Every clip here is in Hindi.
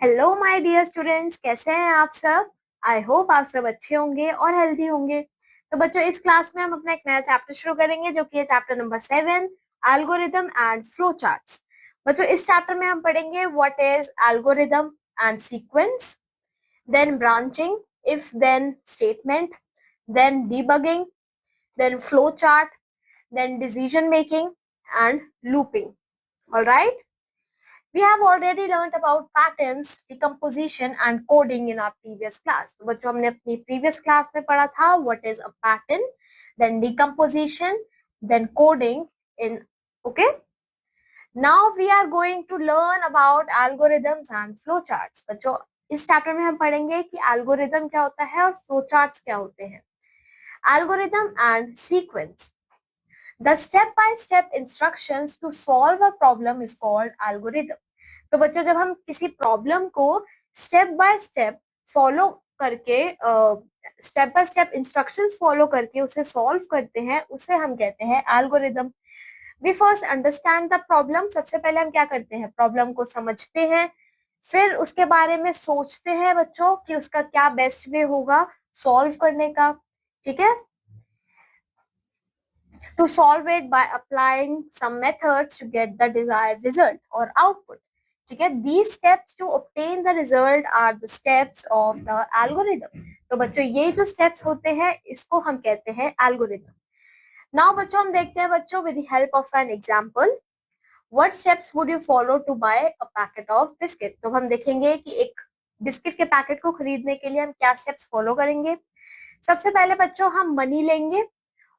हेलो माय डियर स्टूडेंट्स, कैसे हैं आप सब। आई होप आप सब अच्छे होंगे और हेल्दी होंगे। तो बच्चों, इस क्लास में हम अपना एक नया चैप्टर शुरू करेंगे जो कि है chapter number 7, algorithm and flow charts. बच्चों, इस चैप्टर में हम पढ़ेंगे what is algorithm and sequence, then branching, if then statement, then debugging, then flow chart, then decision making and looping. All right. We have already learned about patterns, decomposition and coding in our previous class. तो बच्चों, हमने अपनी previous class में पढ़ा था what is a pattern, then decomposition, then coding in, okay. Now we are going to learn about algorithms and flowcharts. बच्चों, इस चैप्टर में हम पढ़ेंगे कि algorithm क्या होता है और flowcharts क्या होते हैं. Algorithm and sequence. The step-by-step instructions to solve a problem is called algorithm. तो बच्चों, जब हम किसी प्रॉब्लम को स्टेप बाय स्टेप फॉलो करके step by step instructions follow करके उसे सॉल्व करते हैं, उसे हम कहते हैं algorithm. We first understand the problem. सबसे पहले हम क्या करते हैं, प्रॉब्लम को समझते हैं, फिर उसके बारे में सोचते हैं बच्चों कि उसका क्या बेस्ट वे होगा सॉल्व करने का. ठीक है. To solve it by applying some methods to get the desired result or output. ठीक है. These steps to obtain the result are the steps of the algorithm. तो बच्चों, ये जो steps होते हैं इसको हम कहते हैं algorithm. Now बच्चों, हम देखते हैं बच्चों with the help of an example. What steps would you follow to buy a packet of biscuit? तो हम देखेंगे कि एक बिस्किट के पैकेट को खरीदने के लिए हम क्या स्टेप्स फॉलो करेंगे. सबसे पहले बच्चों हम मनी लेंगे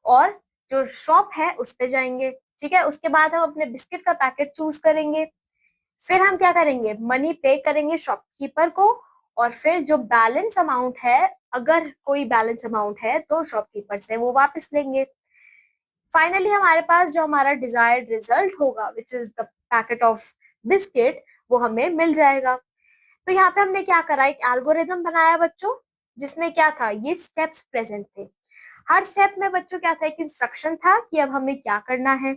और जो शॉप है उस पे जाएंगे. ठीक है. उसके बाद हम अपने बिस्किट का पैकेट चूज करेंगे. फिर हम क्या करेंगे, मनी पे करेंगे शॉपकीपर को और फिर जो बैलेंस अमाउंट है, अगर कोई बैलेंस अमाउंट है तो शॉपकीपर से वो वापस लेंगे. फाइनली हमारे पास जो हमारा डिजायर्ड रिजल्ट होगा which is the packet of biscuit, वो हमें मिल जाएगा. तो यहाँ पे हमने क्या करा, एक एल्गोरिदम बनाया बच्चों, जिसमें क्या था, ये स्टेप्स प्रेजेंट थे. हर स्टेप में बच्चों क्या था, एक इंस्ट्रक्शन था कि अब हमें क्या करना है.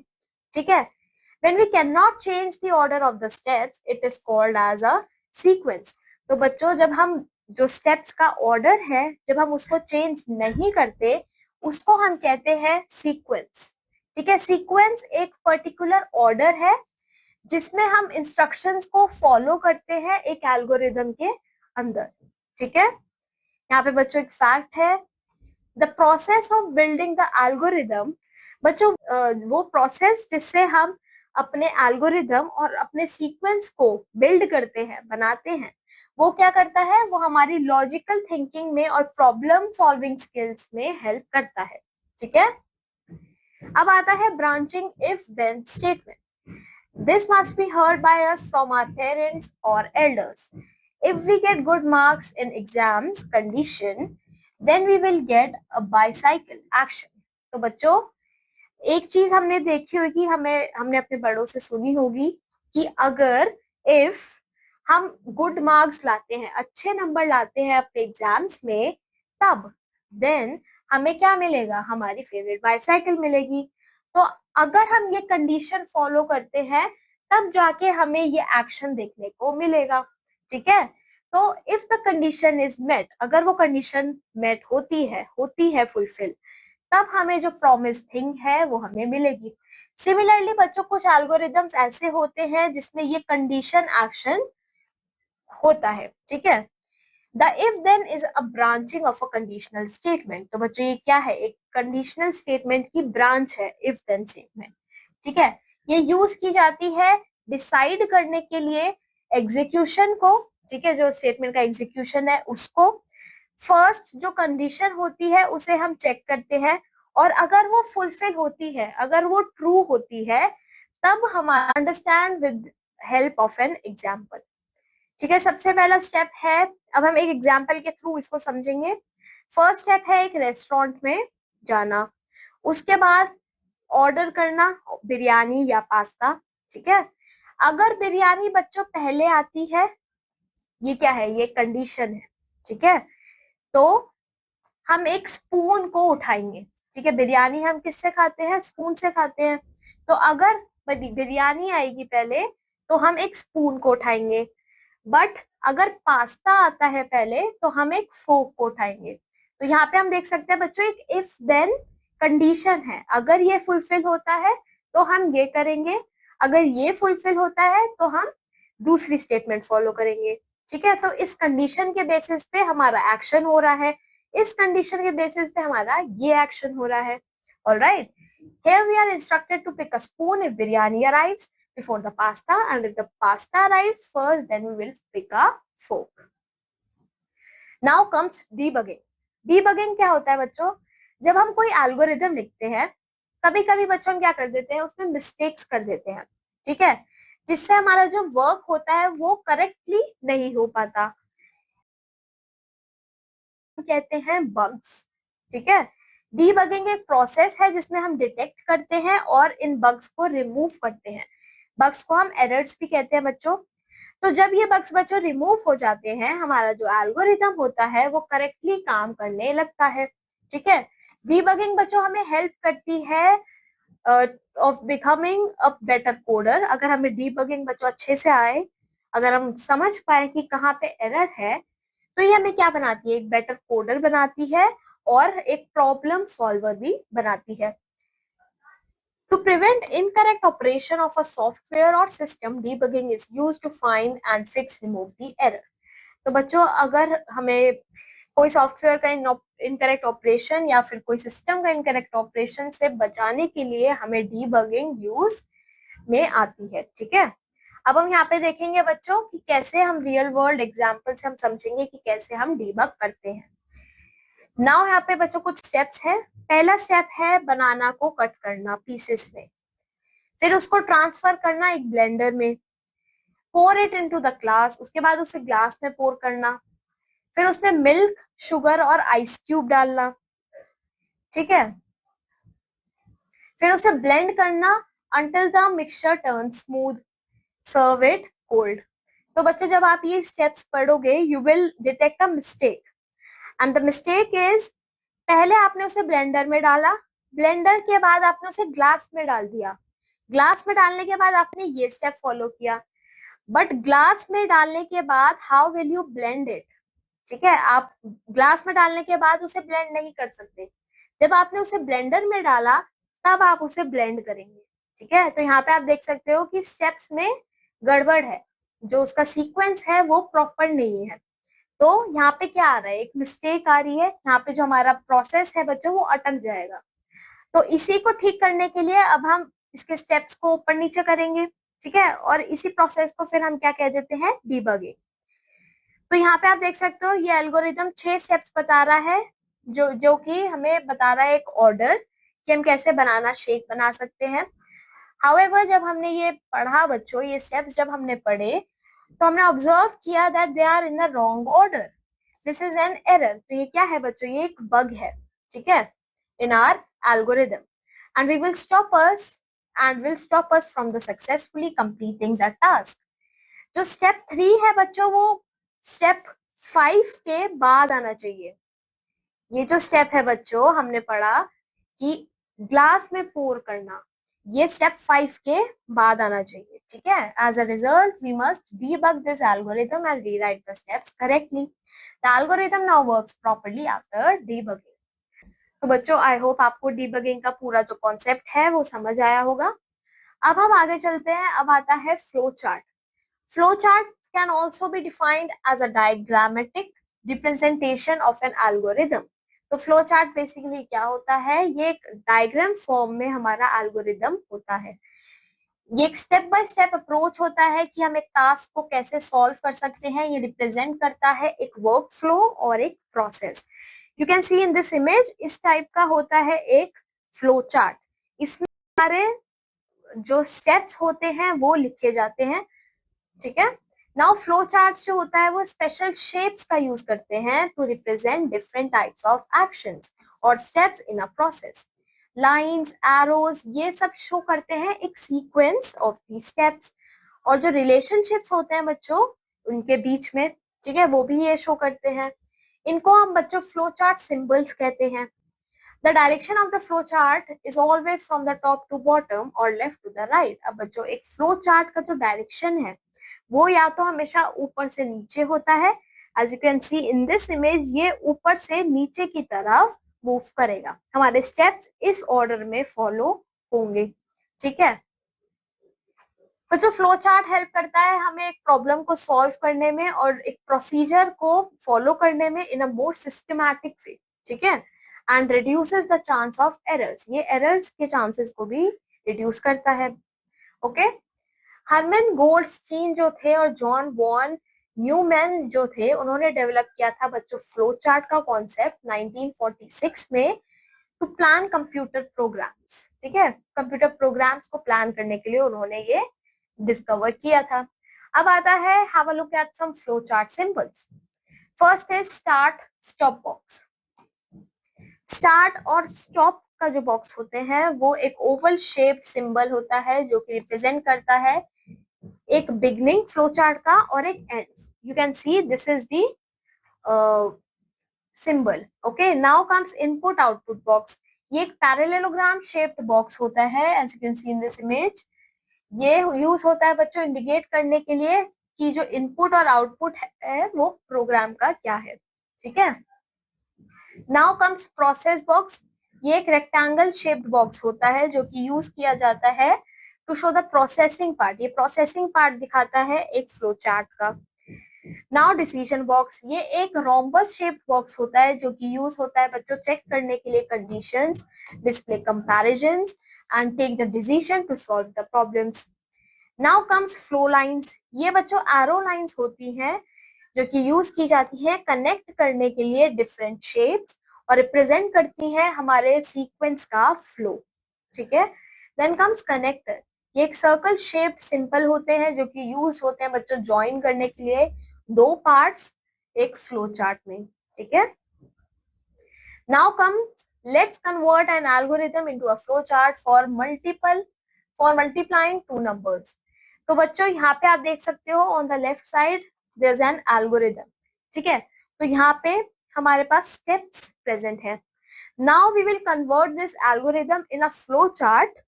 ठीक है. When we cannot change the order of the steps, it is called as a sequence. तो बच्चों, जब हम जो स्टेप्स का ऑर्डर है, जब हम उसको चेंज नहीं करते, उसको हम कहते हैं सीक्वेंस. ठीक है. सीक्वेंस एक पर्टिकुलर ऑर्डर है जिसमें हम इंस्ट्रक्शंस को फॉलो करते हैं एक एल्गोरिदम के अंदर. ठीक है. यहाँ पे बच्चों एक फैक्ट है, the process of building the algorithm. बच्चों, वो प्रोसेस जिससे हम अपने एल्गोरिदम और अपने सीक्वेंस को बिल्ड करते हैं, बनाते हैं, वो क्या करता है, वो हमारी लॉजिकल थिंकिंग में और प्रॉब्लम सॉल्विंग स्किल्स में हेल्प करता है. ठीक है. अब आता है branching if then statement. This must be heard by us from our parents or elders. If we get good marks in exams condition, then we will get a bicycle action. तो बच्चों, एक चीज हमने देखी होगी, हमने अपने बड़ों से सुनी होगी कि अगर if हम गुड मार्क्स लाते हैं, अच्छे नंबर लाते हैं अपने एग्जाम्स में, तब देन हमें क्या मिलेगा, हमारी फेवरेट बाइसाइकिल मिलेगी. तो अगर हम ये कंडीशन फॉलो करते हैं तब जाके हमें ये एक्शन देखने को मिलेगा. ठीक है. तो if the condition is met, अगर वो कंडीशन मेट होती है फुलफिल, तब हमें जो प्रॉमिस थिंग है वो हमें मिलेगी. सिमिलरली बच्चों, कुछ एल्गोरिदम्स ऐसे होते हैं जिसमें ये कंडीशन एक्शन होता है. ठीक है. The if then is a branching of a conditional statement. तो बच्चों, ये क्या है, एक कंडीशनल स्टेटमेंट की ब्रांच है इफ देन स्टेटमेंट. ठीक है. ये यूज की जाती है डिसाइड करने के लिए एग्जीक्यूशन को. ठीक है. जो स्टेटमेंट का एग्जीक्यूशन है उसको फर्स्ट जो कंडीशन होती है उसे हम चेक करते हैं, और अगर वो फुलफिल होती है, अगर वो ट्रू होती है, तब हम understand with help of an example. ठीक है. सबसे पहला स्टेप है, अब हम एक एग्जाम्पल के थ्रू इसको समझेंगे. फर्स्ट स्टेप है एक रेस्टोरेंट में जाना, उसके बाद ऑर्डर करना बिरयानी या पास्ता. ठीक है. अगर बिरयानी बच्चों पहले आती है, ये क्या है, ये कंडीशन है. ठीक है. तो हम एक स्पून को उठाएंगे. ठीक है. बिरयानी हम किससे खाते हैं, स्पून से खाते हैं. तो अगर बिरयानी आएगी पहले तो हम एक स्पून को उठाएंगे, बट अगर पास्ता आता है पहले तो हम एक फोक को उठाएंगे। तो यहाँ पे हम देख सकते हैं बच्चों एक इफ देन कंडीशन है, अगर ये फुलफिल होता है तो हम ये करेंगे, अगर ये फुलफिल होता है तो हम दूसरी स्टेटमेंट फॉलो करेंगे। ठीक है, तो इस कंडीशन के बेसिस पे हमारा एक्शन हो रहा है, इस कंडीशन के बेसिस पे हमारा ये एक्शन हो रहा है। Alright, here we are instructed to pick a spoon if biryani arrives before the pasta, and if the pasta arrives first then we will pick a fork. Now comes debugging. Debugging क्या होता है बच्चों, जब हम कोई एल्गोरिदम लिखते हैं कभी कभी बच्चों हम क्या कर देते हैं, उसमें मिस्टेक्स कर देते हैं। ठीक है, जिससे हमारा जो वर्क होता है वो करेक्टली नहीं हो पाता, कहते हैं बग्स। ठीक है, डीबगिंग एक प्रोसेस है जिसमें हम डिटेक्ट करते हैं और इन बग्स को रिमूव करते हैं। बग्स को हम एरर्स भी कहते हैं बच्चों। तो जब ये बग्स बच्चों रिमूव हो जाते हैं, हमारा जो एल्गोरिदम होता है वो करेक्टली काम करने लगता है। ठीक है, डीबगिंग बच्चों हमें हेल्प करती है of becoming a better coder. अगर हमें डीबगिंग बच्चों अच्छे से आए, अगर हम समझ पाए कि कहाँ पे एरर है, तो ये हमें क्या बनाती है, एक बेटर कोडर बनाती है और एक प्रॉब्लम सॉल्वर भी बनाती है। To prevent incorrect operation of a software or system, debugging is used to find and fix remove the error. तो बच्चों अगर हमें कोई सॉफ्टवेयर का इनकरेक्ट ऑपरेशन या फिर कोई सिस्टम का इनकरेक्ट ऑपरेशन से बचाने के लिए हमें डीबगिंग यूज में आती है। ठीक है, अब हम यहाँ पे देखेंगे बच्चों कि कैसे हम रियल वर्ल्ड एग्जाम्पल से हम समझेंगे कि कैसे हम डीबग करते हैं। नाउ यहाँ पे बच्चों कुछ स्टेप्स है। पहला स्टेप है बनाना को कट करना पीसेस में, फिर उसको ट्रांसफर करना एक ब्लेंडर में, pour it into the glass, उसके बाद उसे ग्लास में पोर करना, फिर उसमें मिल्क, शुगर और आइस क्यूब डालना। ठीक है, फिर उसे ब्लेंड करना until the mixture turn smooth, serve it cold. तो बच्चों जब आप ये स्टेप्स पढ़ोगे you will detect a mistake, and the mistake is पहले आपने उसे ब्लेंडर में डाला, ब्लेंडर के बाद आपने उसे ग्लास में डाल दिया, ग्लास में डालने के बाद आपने ये स्टेप फॉलो किया, बट ग्लास में डालने के बाद how will you blend it. ठीक है, आप ग्लास में डालने के बाद उसे ब्लेंड नहीं कर सकते, जब आपने उसे ब्लेंडर में डाला तब आप उसे ब्लेंड करेंगे। ठीक है, तो यहाँ पे आप देख सकते हो कि स्टेप्स में गड़बड़ है, जो उसका सीक्वेंस है वो प्रॉपर नहीं है। तो यहाँ पे क्या आ रहा है, एक मिस्टेक आ रही है, यहाँ पे जो हमारा प्रोसेस है बच्चों वो अटक जाएगा। तो इसी को ठीक करने के लिए अब हम इसके स्टेप्स को ऊपर नीचे करेंगे। ठीक है, और इसी प्रोसेस को फिर हम क्या कह देते हैं, डीबगिंग। तो यहाँ पे आप देख सकते हो ये एल्गोरिदम 6 स्टेप्स बता रहा है, जो कि हमें बता रहा है एक ऑर्डर कि हम कैसे बनाना शेक बना सकते हैं। हाउएवर जब हमने ये पढ़ा बच्चों, ये स्टेप्स जब हमने पढ़े तो हमने ऑब्जर्व किया that they are in the wrong order, this is an error. तो ये क्या है बच्चों, ये एक बग है। ठीक है, in our algorithm, and we will stop us from the successfully completing the task. जो स्टेप 3 है बच्चों वो स्टेप 5 के बाद आना चाहिए। ये जो स्टेप है बच्चों हमने पढ़ा कि ग्लास में पोर करना, ये स्टेप 5 के बाद आना चाहिए। ठीक है, as a result we must debug this algorithm and rewrite the steps correctly. The algorithm now works properly after debugging. तो बच्चों आई होप आपको डीबगिंग का पूरा जो कॉन्सेप्ट है वो समझ आया होगा। अब हम आगे चलते हैं, अब आता है flow chart. Flow chart can also be defined as a diagrammatic representation of an algorithm. तो फ्लो चार्ट बेसिकली क्या होता है, ये एक डायग्राम फॉर्म में हमारा एल्गोरिदम होता है। ये एक स्टेप बाय स्टेप अप्रोच होता है कि हम एक टास्क को कैसे सॉल्व कर सकते हैं। ये रिप्रेजेंट करता है एक वर्क फ्लो और एक process. You can see in this image, इस टाइप का होता है एक फ्लो चार्ट। इसमें सारे जो स्टेप्स होते हैं वो लिखे जाते हैं। ठीक है, नाउ फ्लो चार्ट्स जो होता है वो स्पेशल शेप्स का यूज करते हैं to represent different types of actions और steps in a process. Lines, arrows, ये सब शो करते हैं एक सीक्वेंस ऑफ दी स्टेप्स, और जो रिलेशनशिप्स होते हैं बच्चों उनके बीच में, ठीक है, वो भी ये शो करते हैं। इनको हम बच्चों फ्लो चार्ट सिंबल्स कहते हैं। The direction of the flow chart is always from the top to bottom or left to the right. अब बच्चों एक फ्लो चार्ट का जो डायरेक्शन है वो या तो हमेशा ऊपर से नीचे होता है, as you can see in this image, ये ऊपर से नीचे की तरफ मूव करेगा। हमारे स्टेप्स इस ऑर्डर में फॉलो होंगे, ठीक है। तो जो फ्लो चार्ट हेल्प करता है हमें एक प्रॉब्लम को सॉल्व करने में और एक प्रोसीजर को फॉलो करने में इन अ मोर सिस्टमैटिक वे, ठीक है, and reduces the chance of errors, ये एरर्स के चांसेस को भी रिड्यूस करता है। ओके, हरमन गोल्डस्टीन जो थे और जॉन वॉन न्यूमैन जो थे, उन्होंने डेवलप किया था बच्चों फ्लो चार्ट का कॉन्सेप्ट 1946 में, टू प्लान कंप्यूटर प्रोग्राम्स, ठीक है, कंप्यूटर प्रोग्राम्स को प्लान करने के लिए उन्होंने ये डिस्कवर किया था। अब आता है have a look at some flow chart symbols. First is start stop box. Start और स्टॉप का जो बॉक्स होते हैं वो एक ओवल शेप्ड सिंबल होता है जो कि रिप्रेजेंट करता है एक बिगनिंग फ्लो चार्ट का और एक end. You can see this is the symbol. Okay, now comes input output box. ये एक पैरेललोग्राम शेप्ड बॉक्स होता है, as you can see in this image. ये यूज होता है बच्चों इंडिकेट करने के लिए कि जो इनपुट और आउटपुट है वो प्रोग्राम का क्या है, ठीक है। Now comes process box. ये एक रेक्टेंगल शेप्ड बॉक्स होता है जो कि यूज किया जाता है to show the processing part. ये प्रोसेसिंग पार्ट दिखाता है एक फ्लो चार्ट का। Now decision box. ये एक रोम्बस शेप्ड बॉक्स होता है जो कि यूज होता है बच्चों चेक करने के लिए conditions, display comparisons and take the decision to solve the problems. Now comes flow lines. ये बच्चों एरो लाइंस होती हैं जो कि यूज की जाती है कनेक्ट करने के लिए डिफरेंट शेप्स और रिप्रेजेंट करती हैं हमारे सीक्वेंस का फ्लो, ठीक है। Then comes connector. ये एक सर्कल शेप सिंपल होते हैं जो कि यूज होते हैं बच्चों ज्वाइन करने के लिए दो पार्ट्स एक फ्लो चार्ट में, ठीक है। Now comes let's convert an algorithm into a flow chart for multiplying two numbers. तो बच्चों यहाँ पे आप देख सकते हो on the left side there is an algorithm, ठीक है। तो यहाँ पे हमारे पास स्टेप्स प्रेजेंट है। Now we will convert this algorithm in a flow chart,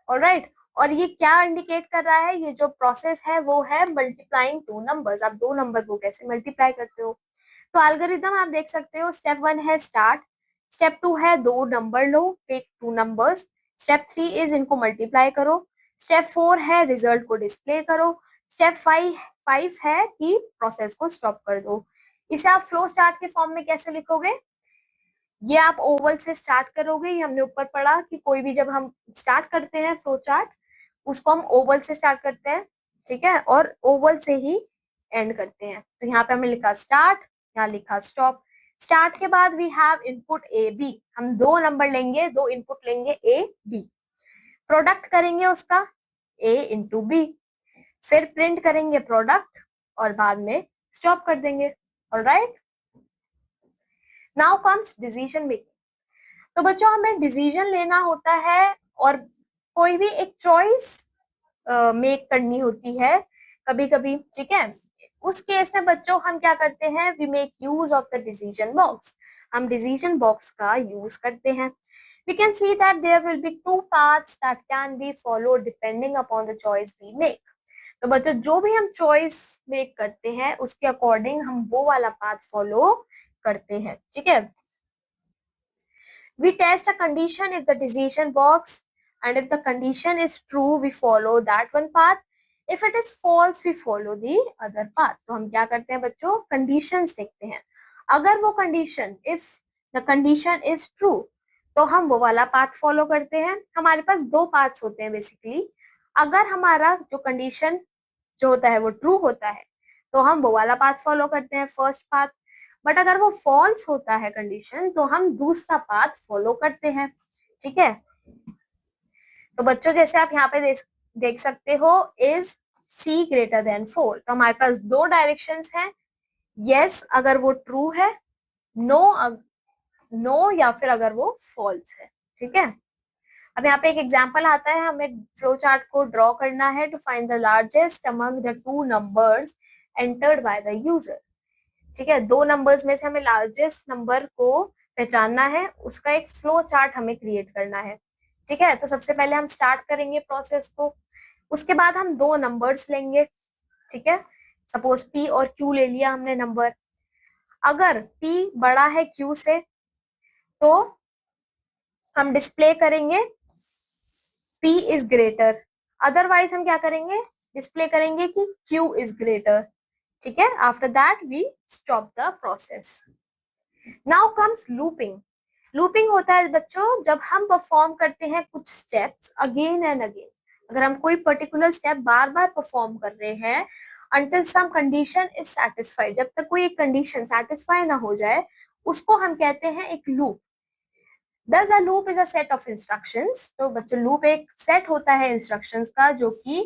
alright. और ये क्या इंडिकेट कर रहा है, ये जो प्रोसेस है वो है मल्टीप्लाइंग टू नंबर्स। आप दो नंबर को कैसे मल्टीप्लाई करते हो। तो एल्गोरिथम आप देख सकते हो स्टेप 1 है स्टार्ट, स्टेप 2 है दो नंबर लो, take two numbers, step 3 is इनको मल्टीप्लाई करो, स्टेप 4 है रिजल्ट को डिस्प्ले करो, स्टेप 5 है कि प्रोसेस को स्टॉप कर दो। इसे आप फ्लो चार्ट के फॉर्म में कैसे लिखोगे, ये आप ओवल से स्टार्ट करोगे। ये हमने ऊपर पढ़ा कि कोई भी जब हम स्टार्ट करते हैं फ्लो चार्ट उसको हम ओवल से स्टार्ट करते हैं, ठीक है, और ओवल से ही एंड करते हैं। तो यहाँ पे हमने लिखा स्टार्ट, यहाँ लिखा स्टॉप। स्टार्ट के बाद we have input A B, हम दो नंबर लेंगे, दो इनपुट लेंगे ए बी, प्रोडक्ट करेंगे उसका ए इंटू बी, फिर प्रिंट करेंगे प्रोडक्ट और बाद में स्टॉप कर देंगे, alright. Now comes decision making. तो बच्चों हमें डिसीजन लेना होता है और कोई भी एक चॉइस मेक करनी होती है कभी कभी, ठीक है। उस केस में बच्चों हम क्या करते हैं, we make use of the decision box. हम डिसीजन बॉक्स का यूज करते हैं। we can see that there will be two paths that can be followed depending upon the choice we make। तो बच्चों जो भी हम चॉइस मेक करते हैं उसके अकॉर्डिंग हम वो वाला पाथ फॉलो करते हैं, ठीक है। We test a condition if the decision box, and if the condition is true we follow that one path, if it is false we follow the other path। तो हम क्या करते हैं बच्चों, कंडीशंस देखते हैं। अगर वो condition, if the condition is true तो हम वो वाला पाथ फॉलो करते हैं। हमारे पास दो पाथ्स होते हैं बेसिकली। अगर हमारा जो कंडीशन जो होता है वो ट्रू होता है तो हम वो वाला पाथ फॉलो करते हैं, फर्स्ट पाथ। बट अगर वो फॉल्स होता है कंडीशन तो हम दूसरा पाथ फॉलो करते हैं, ठीक है। तो बच्चों जैसे आप यहाँ पे देख सकते हो इज सी ग्रेटर देन 4, तो हमारे पास दो डायरेक्शंस हैं, यस अगर वो ट्रू है, नो नो या फिर अगर वो फॉल्स है, ठीक है। अब यहाँ पे एक एग्जांपल आता है, हमें फ्लो चार्ट को ड्रॉ करना है to find the largest among the two numbers entered by the user, ठीक है। दो नंबर्स में से हमें लार्जेस्ट नंबर को पहचानना है, उसका एक फ्लो चार्ट हमें क्रिएट करना है, ठीक है। तो सबसे पहले हम स्टार्ट करेंगे प्रोसेस को, उसके बाद हम दो नंबर्स लेंगे, ठीक है, सपोज P और Q ले लिया हमने नंबर। अगर P बड़ा है Q से तो हम डिस्प्ले करेंगे P इज ग्रेटर, अदरवाइज हम क्या करेंगे, डिस्प्ले करेंगे कि Q इज ग्रेटर। ठीक है, after that we stop the process. Now comes looping. Looping होता है बच्चों जब हम परफॉर्म करते हैं कुछ स्टेप्स अगेन एंड अगेन। अगर हम कोई पर्टिकुलर स्टेप बार बार परफॉर्म कर रहे हैं until some condition is satisfied, जब तक कोई एक कंडीशन सेटिस्फाई ना हो जाए, उसको हम कहते हैं एक loop. Thus a loop is a set of instructions। तो बच्चों लूप एक सेट होता है इंस्ट्रक्शंस का जो कि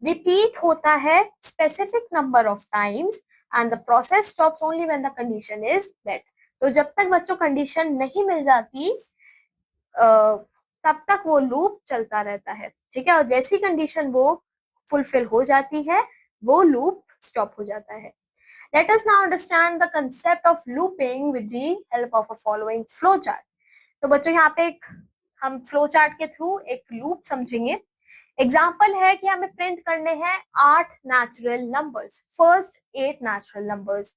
रिपीट होता है specific number of times and the process stops only when the condition is met. तो जब तक बच्चों कंडीशन नहीं मिल जाती तब तक वो लूप चलता रहता है। ठीक है, और जैसी कंडीशन वो फुलफिल हो जाती है वो लूप स्टॉप हो जाता है। Let us now understand the concept of looping with the help of a following flow chart। तो बच्चों यहाँ पे हम फ्लो चार्ट के थ्रू एक लूप समझेंगे। एग्जाम्पल है कि हमें प्रिंट करने हैं 8 natural numbers, first 8 natural numbers.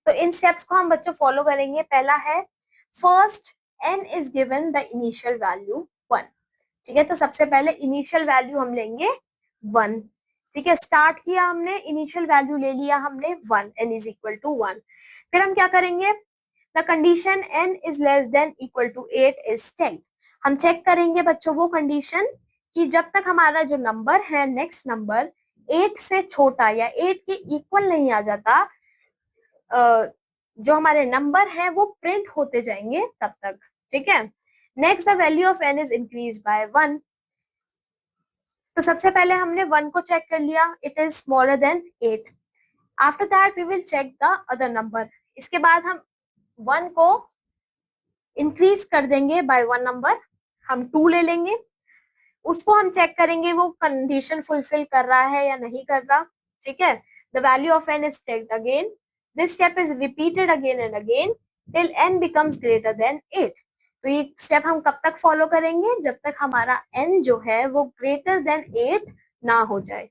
तो इन स्टेप्स को हम बच्चों फॉलो करेंगे। पहला है first n is given the initial value 1। ठीक है, तो सबसे पहले इनिशियल वैल्यू हम लेंगे 1। ठीक है, स्टार्ट किया हमने, इनिशियल वैल्यू ले लिया हमने 1, n इज इक्वल टू 1। फिर हम क्या करेंगे, the condition n is less than equal to 8 is check. हम चेक करेंगे बच्चों वो कंडीशन कि जब तक हमारा जो नंबर है नेक्स्ट नंबर 8 से छोटा या 8 के इक्वल नहीं आ जाता, जो हमारे नंबर है वो प्रिंट होते जाएंगे तब तक। ठीक है, next the value of n is increase by 1। तो सबसे पहले हमने 1 को चेक कर लिया, it is smaller than 8। After that we will check the other number. इसके बाद हम 1 को इंक्रीज कर देंगे बाय 1 नंबर, हम 2 ले लेंगे, उसको हम चेक करेंगे वो कंडीशन फुलफिल कर रहा है या नहीं कर रहा। ठीक है, the value of n is checked again, this step is repeated again and again till n becomes greater than 8। तो ये स्टेप हम कब तक फॉलो करेंगे, जब तक हमारा n जो है वो ग्रेटर देन 8 ना हो जाए।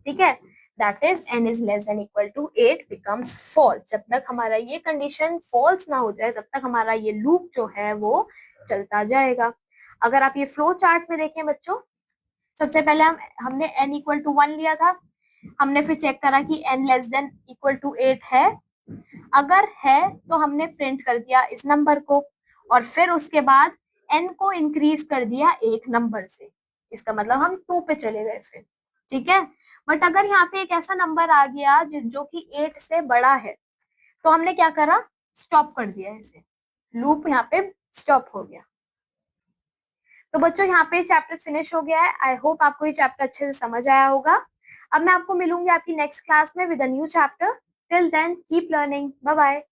ठीक है, that is n is less than equal to 8 becomes false. जब तक हमारा ये कंडीशन फॉल्स ना हो जाए तब तक हमारा ये लूप जो है वो चलता जाएगा। अगर आप ये फ्लो चार्ट में देखें बच्चों, सबसे पहले हमने n इक्वल टू 1 लिया था, हमने फिर चेक करा कि n less than equal to 8 है, अगर है तो हमने प्रिंट कर दिया इस नंबर को, और फिर उसके बाद n को इंक्रीज कर दिया एक नंबर से, इसका मतलब हम 2 पे चले गए फिर। ठीक है, बट अगर यहाँ पे एक ऐसा नंबर आ गया जो कि 8 से बड़ा है तो हमने क्या करा, स्टॉप कर दिया इसे, लूप यहाँ पे स्टॉप हो गया। तो बच्चों यहाँ पे चैप्टर फिनिश हो गया है। आई होप आपको ये चैप्टर अच्छे से समझ आया होगा। अब मैं आपको मिलूंगी आपकी नेक्स्ट क्लास में with a new chapter. Till then keep learning, bye bye.